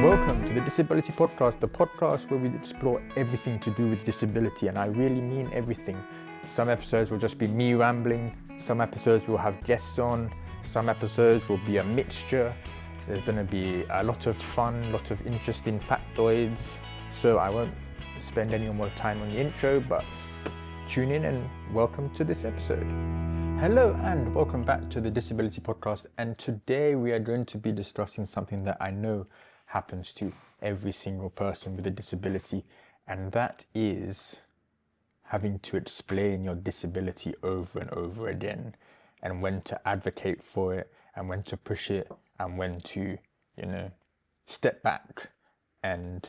Welcome to the Disability Podcast, the podcast where we explore everything to do with disability, and I really mean everything. Some episodes will just be me rambling, some episodes will have guests on, some episodes will be a mixture. There's going to be a lot of fun, lots of interesting factoids, so I won't spend any more time on the intro, but tune in and welcome to this episode. Hello and welcome back to the Disability Podcast, and today we are going to be discussing something that I know happens to every single person with a disability, and that is having to explain your disability over and over again, and when to advocate for it and when to push it and when to, step back and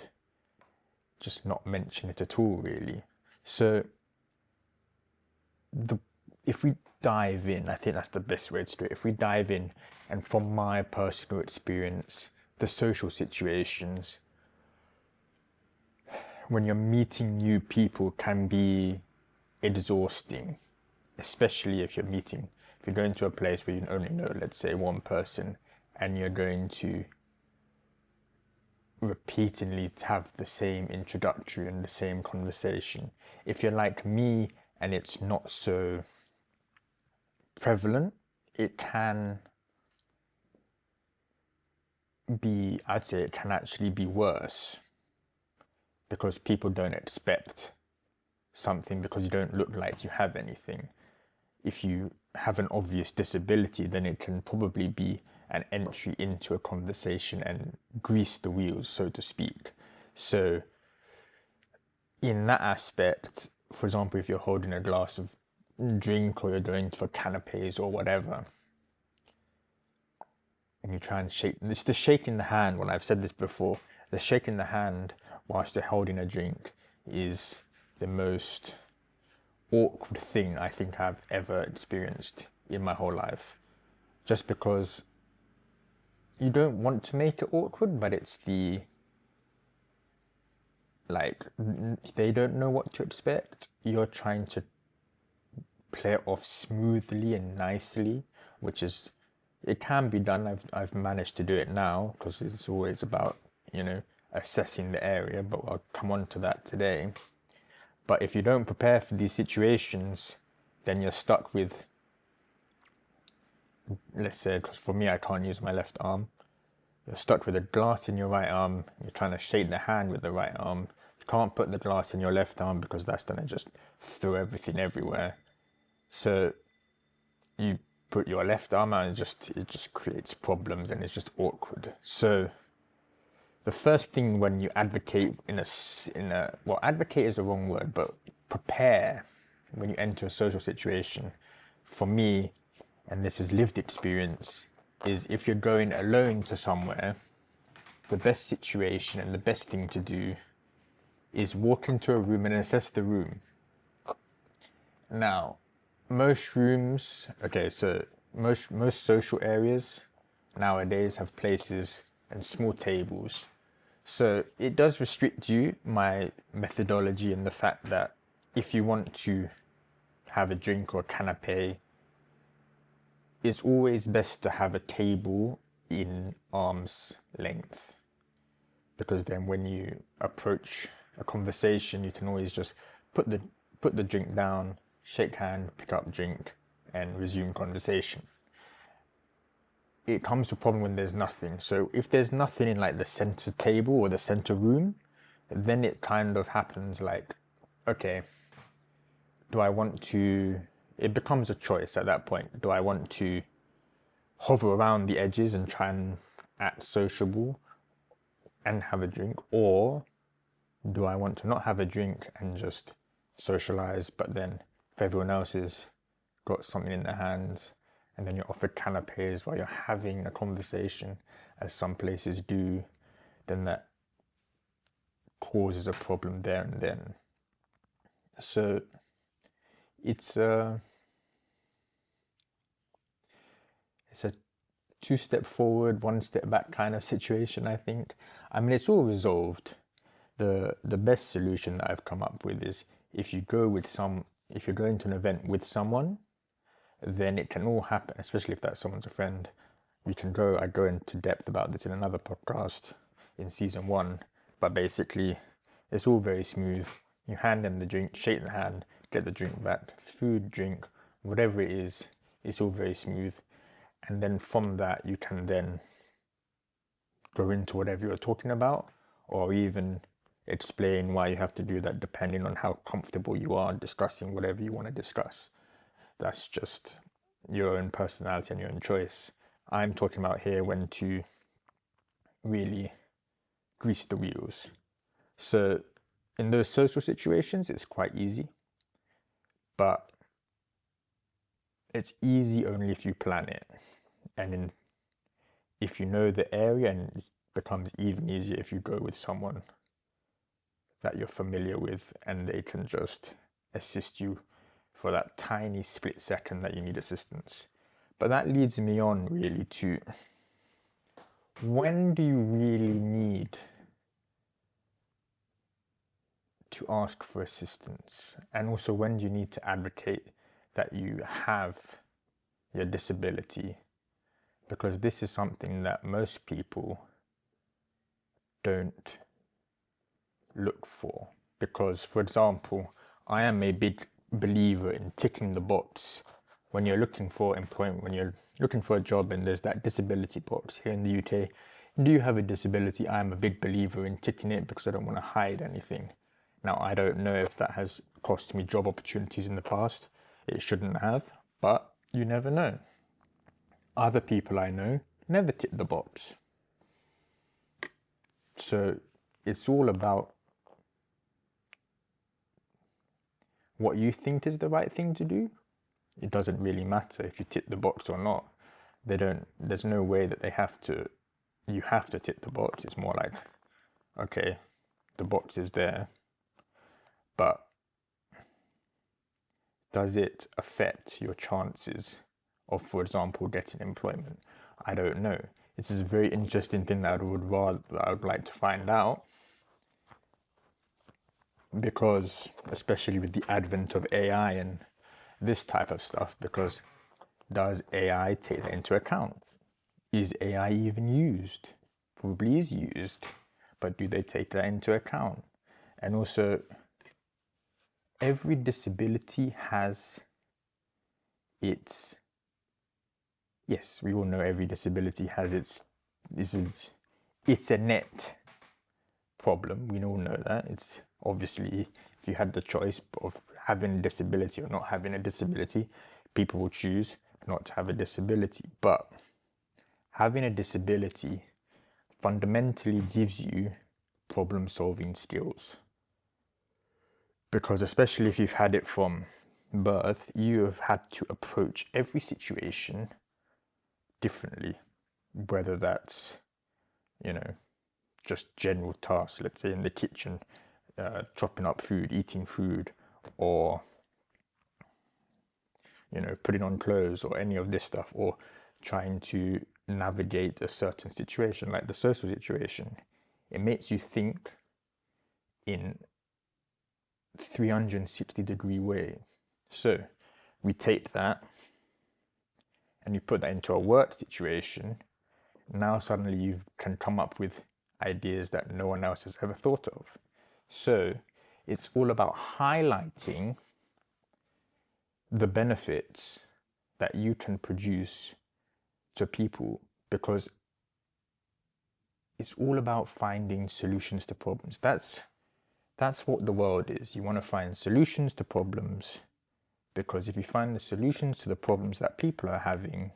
just not mention it at all, really. So if we dive in, I think that's the best way to do it. If we dive in, and from my personal experience, the social situations when you're meeting new people can be exhausting, especially if you're going to a place where you only know, let's say, one person, and you're going to repeatedly have the same introductory and the same conversation. If you're like me and it's not so prevalent, it can actually be worse, because people don't expect something because you don't look like you have anything. If you have an obvious disability, then it can probably be an entry into a conversation and grease the wheels, so to speak. So in that aspect, for example, if you're holding a glass of drink or you're going for canapes or whatever, and you try and shake, it's the shaking the hand. When I've said this before, the shaking the hand whilst you're holding a drink is the most awkward thing I think I've ever experienced in my whole life. Just because you don't want to make it awkward, but it's they don't know what to expect. You're trying to play it off smoothly and nicely, it can be done. I've managed to do it now, because it's always about, assessing the area, but I'll come on to that today. But if you don't prepare for these situations, then you're stuck with, let's say, because for me, I can't use my left arm. You're stuck with a glass in your right arm. You're trying to shake the hand with the right arm. You can't put the glass in your left arm because that's going to just throw everything everywhere. So you put your left arm out, and it just creates problems, and it's just awkward. So the first thing when you advocate advocate is the wrong word, but prepare when you enter a social situation, for me, and this is lived experience, is if you're going alone to somewhere, the best situation and the best thing to do is walk into a room and assess the room. Now, most social areas nowadays have places and small tables. So it does restrict you, my methodology, and the fact that if you want to have a drink or a canapé, it's always best to have a table in arm's length. Because then when you approach a conversation, you can always just put the drink down, shake hand, pick up drink, and resume conversation. It comes to a problem when there's nothing. So if there's nothing in the center table or the center room, then it kind of happens okay, it becomes a choice at that point. Do I want to hover around the edges and try and act sociable and have a drink, or do I want to not have a drink and just socialize, but then if everyone else has got something in their hands, and then you're offered canapes while you're having a conversation, as some places do, then that causes a problem there and then. So it's a two-step forward, one step back kind of situation, I think. I mean, it's all resolved. The best solution that I've come up with is if you're going to an event with someone, then it can all happen, especially if that someone's a friend. I go into depth about this in another podcast. in season 1, but basically it's all very smooth. You hand them the drink, shake the hand, get the drink back, food, drink, whatever it is, it's all very smooth. And then from that, you can then go into whatever you're talking about, or even explain why you have to do that depending on how comfortable you are discussing whatever you want to discuss. That's just your own personality and your own choice. I'm talking about here when to really grease the wheels. So in those social situations, it's quite easy, but it's easy only if you plan it. And if you know the area, and it becomes even easier if you go with someone that you're familiar with and they can just assist you for that tiny split second that you need assistance. But that leads me on really to, when do you really need to ask for assistance? And also, when do you need to advocate that you have your disability? Because this is something that most people don't look for. Because, for example, I am a big believer in ticking the box when you're looking for employment, when you're looking for a job and there's that disability box. Here in the UK, do you have a disability? I'm a big believer in ticking it because I don't want to hide anything. Now, I don't know if that has cost me job opportunities in the past. It shouldn't have, but you never know. Other people I know never tick the box. So it's all about what you think is the right thing to do. It doesn't really matter if you tick the box or not. There's no way that you have to tick the box. It's more like, okay, the box is there, but does it affect your chances of, for example, getting employment? I don't know. It is a very interesting thing that I would like to find out, because especially with the advent of AI and this type of stuff, because does AI take that into account? Is AI even used? Probably is used, but do they take that into account? And also, every disability has its, yes, we all know every disability has it's a net problem. We all know that. It's obviously, if you had the choice of having a disability or not having a disability, people will choose not to have a disability. But having a disability fundamentally gives you problem-solving skills. Because especially if you've had it from birth, you have had to approach every situation differently, whether that's, just general tasks, let's say in the kitchen, chopping up food, eating food, or putting on clothes, or any of this stuff, or trying to navigate a certain situation like the social situation. It makes you think in 360-degree way. So we take that and you put that into a work situation. Now suddenly you can come up with ideas that no one else has ever thought of. So it's all about highlighting the benefits that you can produce to people, because it's all about finding solutions to problems. That's what the world is. You want to find solutions to problems, because if you find the solutions to the problems that people are having,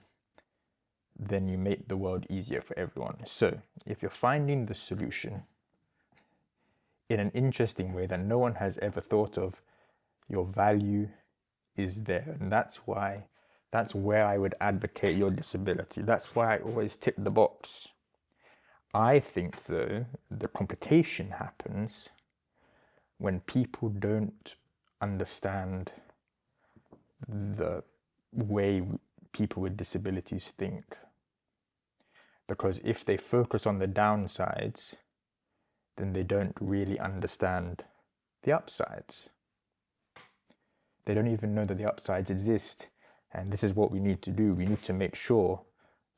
then you make the world easier for everyone. So if you're finding the solution in an interesting way that no one has ever thought of, your value is there. And that's where I would advocate your disability. That's why I always tick the box. I think, though, the complication happens when people don't understand the way people with disabilities think. Because if they focus on the downsides, then they don't really understand the upsides. They don't even know that the upsides exist. And this is what we need to do. We need to make sure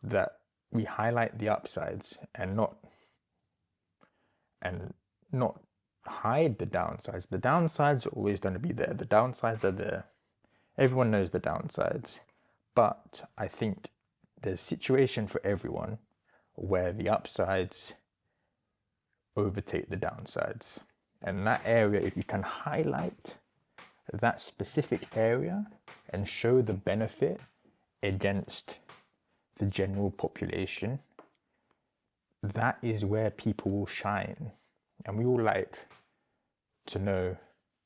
that we highlight the upsides and not and not hide the downsides. The downsides are always going to be there. The downsides are there. Everyone knows the downsides. But I think there's a situation for everyone where the upsides overtake the downsides. And that area, if you can highlight that specific area and show the benefit against the general population, that is where people will shine. And we all like to know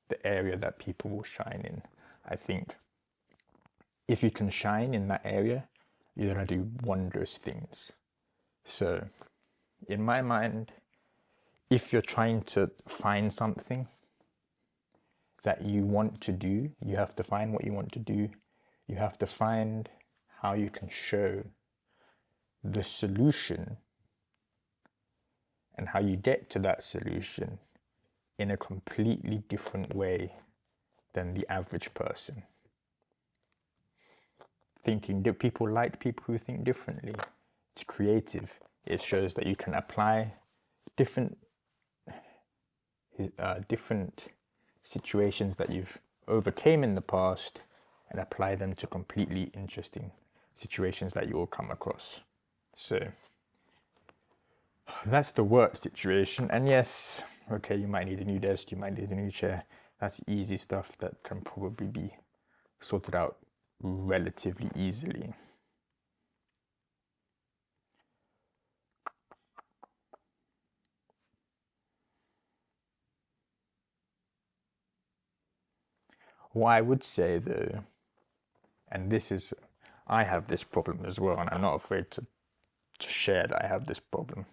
the area that people will shine in. I think if you can shine in that area, you're going to do wondrous things. So in my mind, if you're trying to find something that you want to do, you have to find what you want to do. You have to find how you can show the solution and how you get to that solution in a completely different way than the average person. Thinking, do people like people who think differently? It's creative. It shows that you can apply different situations that you've overcame in the past and apply them to completely interesting situations that you will come across. So that's the work situation. And yes, okay, you might need a new desk, you might need a new chair. That's easy stuff that can probably be sorted out relatively easily. What I would say though, and this is, I have this problem as well, and I'm not afraid to share that I have this problem.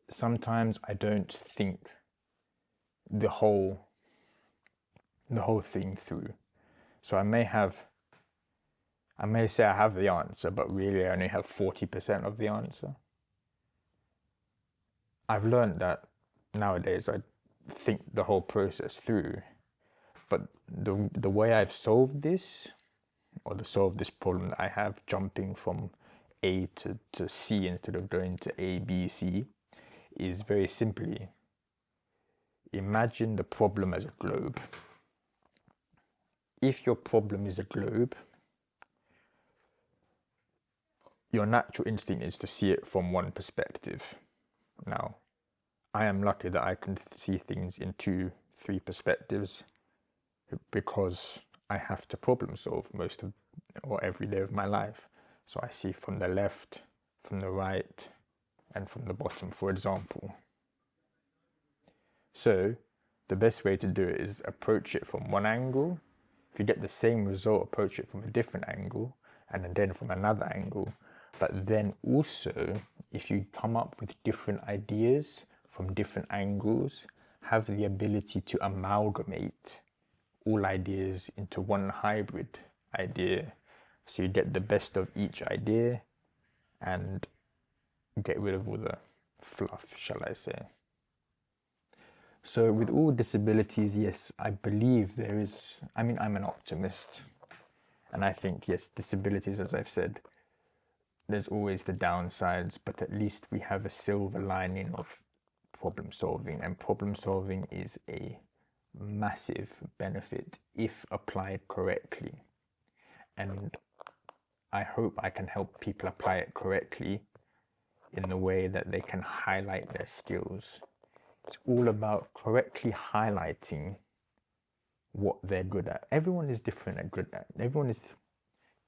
Sometimes I don't think the whole thing through. So I may say I have the answer, but really I only have 40% of the answer. I've learned that nowadays I think the whole process through, but the way I've solved this, or solved this problem that I have, jumping from A to C instead of going to A, B, C, is very simply, imagine the problem as a globe. If your problem is a globe, your natural instinct is to see it from one perspective. Now, I am lucky that I can see things in 2-3 perspectives because I have to problem solve most of or every day of my life. So I see from the left, from the right, and from the bottom, for example. So the best way to do it is approach it from one angle. If you get the same result, approach it from a different angle, and then from another angle. But then also, if you come up with different ideas from different angles, have the ability to amalgamate all ideas into one hybrid idea. So you get the best of each idea and get rid of all the fluff, shall I say. So with all disabilities, yes, I believe there is, I'm an optimist. And I think, yes, disabilities, as I've said, there's always the downsides, but at least we have a silver lining of problem solving, and problem solving is a massive benefit if applied correctly. And I hope I can help people apply it correctly in the way that they can highlight their skills. It's all about correctly highlighting what they're good at. Everyone is different and good at. Everyone is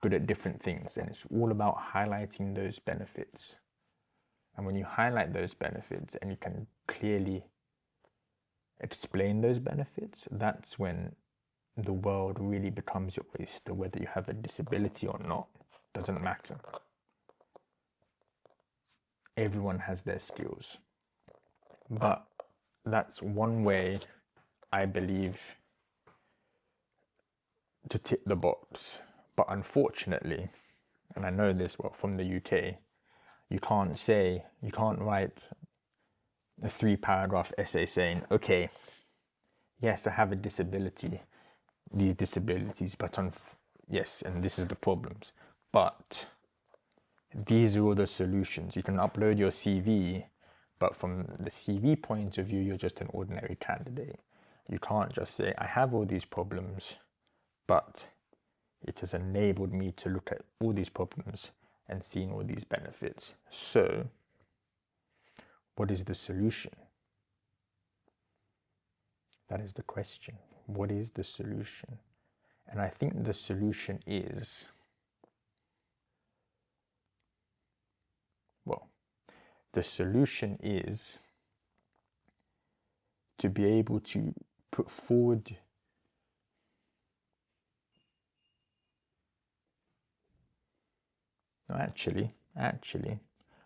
good at different things, and it's all about highlighting those benefits. And when you highlight those benefits and you can clearly explain those benefits, that's when the world really becomes your oyster. Whether you have a disability or not, doesn't matter. Everyone has their skills. But that's one way, I believe, to tick the box. But unfortunately, and I know this well from the UK, you can't write a 3-paragraph essay saying, okay, yes, I have a disability, these disabilities, but yes, and this is the problems. But these are all the solutions. You can upload your CV, but from the CV point of view, you're just an ordinary candidate. You can't just say, I have all these problems, but it has enabled me to look at all these problems and seeing all these benefits. So, what is the solution? That is the question. What is the solution? And I think the solution is, the solution is to be able to put forward Actually,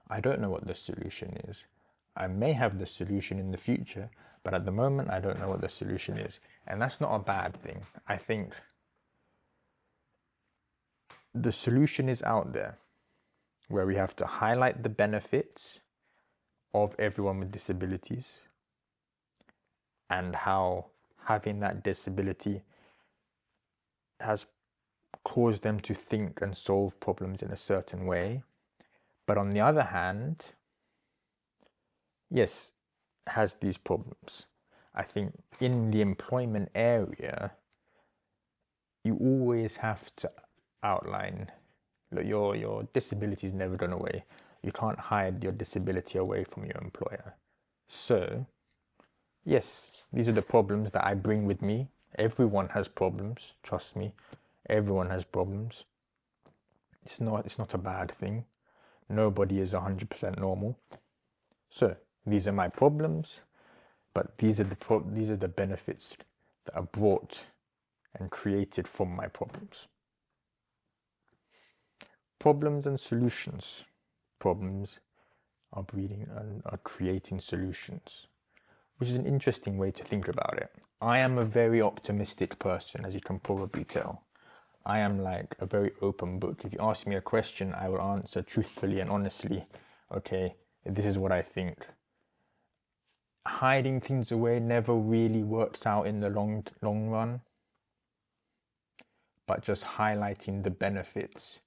I don't know what the solution is. I may have the solution in the future, but at the moment I don't know what the solution is. And that's not a bad thing. I think the solution is out there, where we have to highlight the benefits of everyone with disabilities and how having that disability has caused them to think and solve problems in a certain way. But on the other hand, yes, has these problems. I think in the employment area, you always have to outline that your disability is never gone away. You can't hide your disability away from your employer. So, yes, these are the problems that I bring with me. Everyone has problems, trust me. Everyone has problems. It's not a bad thing. Nobody is 100% normal. So, these are my problems, but these are the benefits that are brought and created from my problems. Problems and solutions. Problems are breeding and are creating solutions, which is an interesting way to think about it. I am a very optimistic person, as you can probably tell. I am like a very open book. If you ask me a question, I will answer truthfully and honestly. Okay, this is what I think. Hiding things away never really works out in the long run, but just highlighting the benefits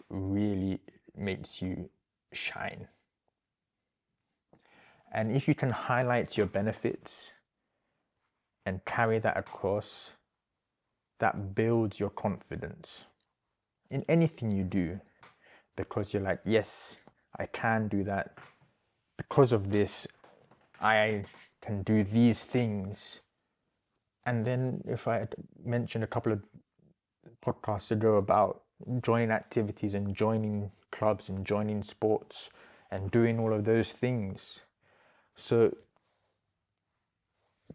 really makes you shine. And if you can highlight your benefits and carry that across, that builds your confidence in anything you do, because you're like, yes, I can do that. Because of this, I can do these things. And then if I mentioned a couple of podcasts ago about joining activities and joining clubs and joining sports and doing all of those things. So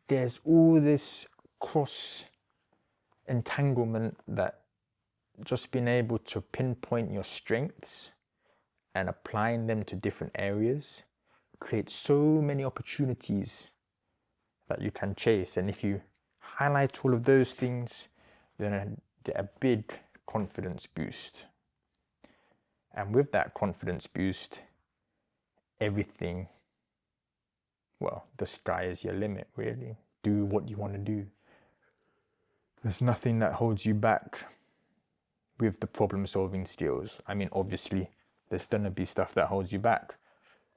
there's all this cross entanglement that just being able to pinpoint your strengths and applying them to different areas creates so many opportunities that you can chase. And if you highlight all of those things, you're going to get a big confidence boost. And with that confidence boost, everything, well, the sky is your limit, really. Do what you want to do. There's nothing that holds you back with the problem solving skills. I mean, obviously, there's going to be stuff that holds you back.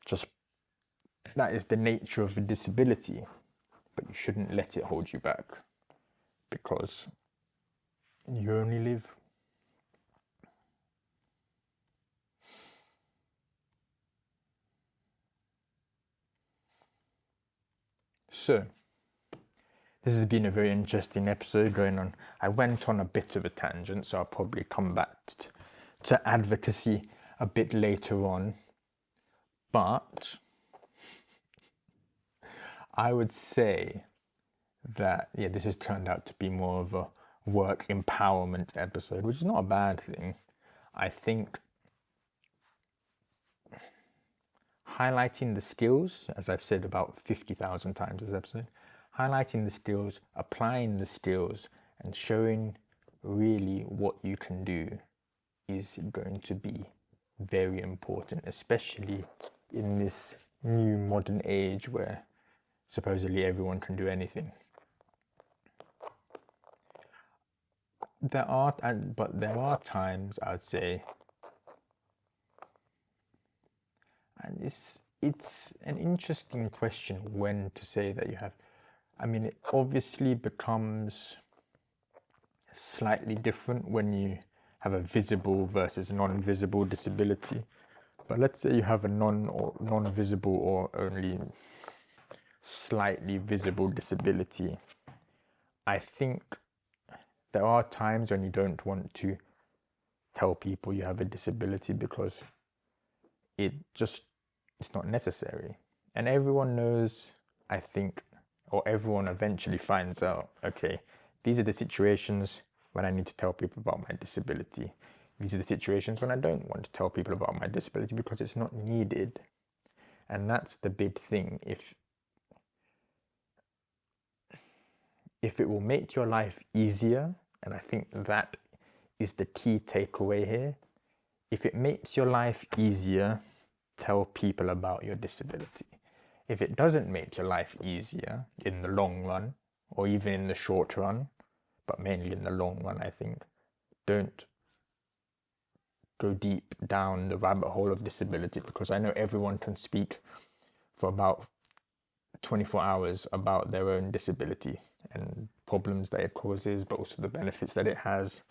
Just that is the nature of a disability, but you shouldn't let it hold you back, because you only live. So, this has been a very interesting episode going on. I went on a bit of a tangent, so I'll probably come back to advocacy a bit later on. But I would say that, this has turned out to be more of a work empowerment episode, which is not a bad thing. I think highlighting the skills, as I've said about 50,000 times this episode, highlighting the skills, applying the skills, and showing really what you can do is going to be very important, especially in this new modern age where supposedly everyone can do anything. But there are times, I'd say, And it's an interesting question when to say that you have. I mean, it obviously becomes slightly different when you have a visible versus non-visible disability. But let's say you have a non-visible or only slightly visible disability. I think there are times when you don't want to tell people you have a disability because it's not necessary. And everyone knows, I think, or everyone eventually finds out, okay, these are the situations when I need to tell people about my disability. These are the situations when I don't want to tell people about my disability because it's not needed. And that's the big thing. If it will make your life easier, and I think that is the key takeaway here, if it makes your life easier, tell people about your disability. If it doesn't make your life easier in the long run, or even in the short run, but mainly in the long run, I think, don't go deep down the rabbit hole of disability, because I know everyone can speak for about 24 hours about their own disability and problems that it causes, but also the benefits that it has,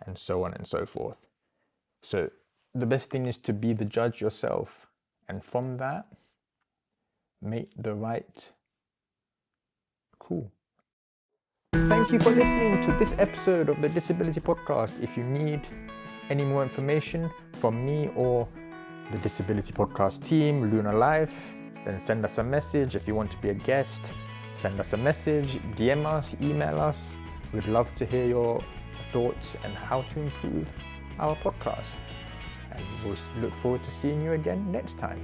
and so on and so forth. So the best thing is to be the judge yourself, and from that, make the right call. Thank you for listening to this episode of the Disability Podcast. If you need any more information from me or the Disability Podcast team, Luna Life, then send us a message. If you want to be a guest, send us a message, DM us, email us. We'd love to hear your thoughts and how to improve our podcast. And we'll look forward to seeing you again next time.